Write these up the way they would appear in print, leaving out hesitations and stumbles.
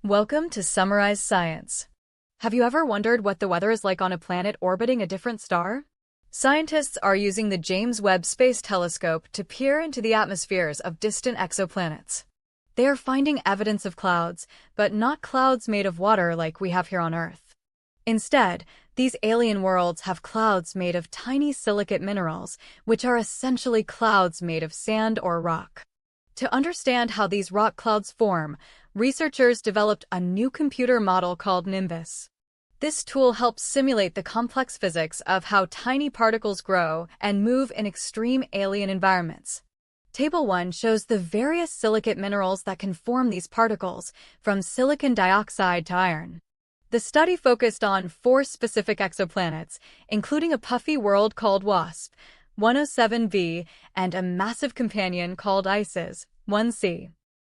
Welcome to Summarize Science. Have you ever wondered what the weather is like on a planet orbiting a different star? Scientists are using the James Webb Space Telescope to peer into the atmospheres of distant exoplanets. They are finding evidence of clouds, but not clouds made of water like we have here on Earth. Instead, these alien worlds have clouds made of tiny silicate minerals, which are essentially clouds made of sand or rock. To understand how these rock clouds form, researchers developed a new computer model called Nimbus. This tool helps simulate the complex physics of how tiny particles grow and move in extreme alien environments. Table 1 shows the various silicate minerals that can form these particles, from silicon dioxide to iron. The study focused on 4 specific exoplanets, including a puffy world called WASP, 107b, and a massive companion called ICES, 1c.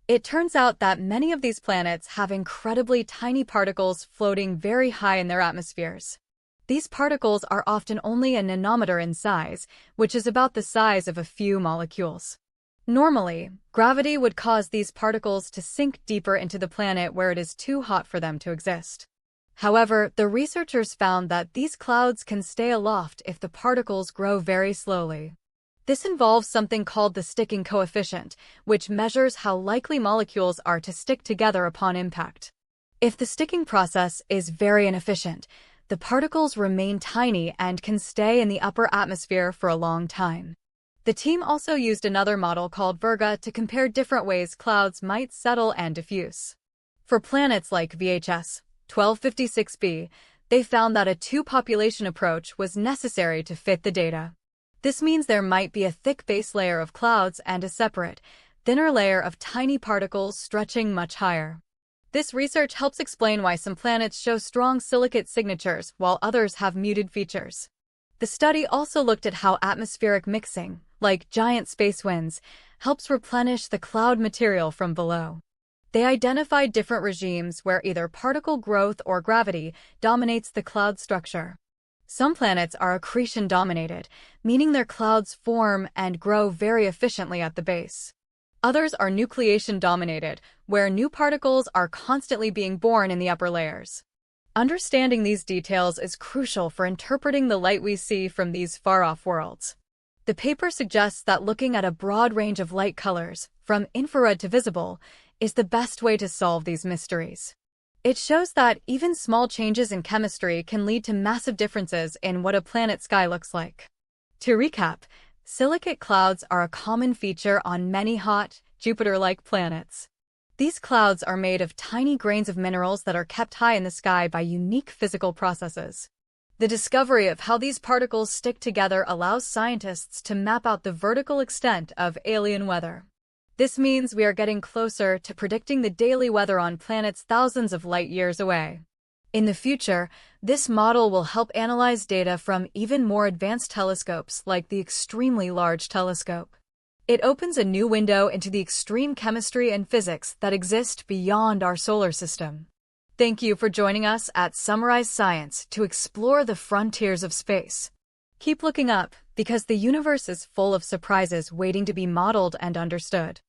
It turns out that many of these planets have incredibly tiny particles floating very high in their atmospheres. These particles are often only a nanometer in size, which is about the size of a few molecules. Normally, gravity would cause these particles to sink deeper into the planet where it is too hot for them to exist. However, the researchers found that these clouds can stay aloft if the particles grow very slowly. This involves something called the sticking coefficient, which measures how likely molecules are to stick together upon impact. If the sticking process is very inefficient, the particles remain tiny and can stay in the upper atmosphere for a long time. The team also used another model called Virga to compare different ways clouds might settle and diffuse. For planets like VHS 1256b, they found that a two-population approach was necessary to fit the data. This means there might be a thick base layer of clouds and a separate, thinner layer of tiny particles stretching much higher. This research helps explain why some planets show strong silicate signatures while others have muted features. The study also looked at how atmospheric mixing, like giant space winds, helps replenish the cloud material from below. They identified different regimes where either particle growth or gravity dominates the cloud structure. Some planets are accretion-dominated, meaning their clouds form and grow very efficiently at the base. Others are nucleation-dominated, where new particles are constantly being born in the upper layers. Understanding these details is crucial for interpreting the light we see from these far-off worlds. The paper suggests that looking at a broad range of light colors, from infrared to visible, is the best way to solve these mysteries. It shows that even small changes in chemistry can lead to massive differences in what a planet's sky looks like. To recap, silicate clouds are a common feature on many hot, Jupiter-like planets. These clouds are made of tiny grains of minerals that are kept high in the sky by unique physical processes. The discovery of how these particles stick together allows scientists to map out the vertical extent of alien weather. This means we are getting closer to predicting the daily weather on planets thousands of light years away. In the future, this model will help analyze data from even more advanced telescopes like the Extremely Large Telescope. It opens a new window into the extreme chemistry and physics that exist beyond our solar system. Thank you for joining us at Summarize Science to explore the frontiers of space. Keep looking up, because the universe is full of surprises waiting to be modeled and understood.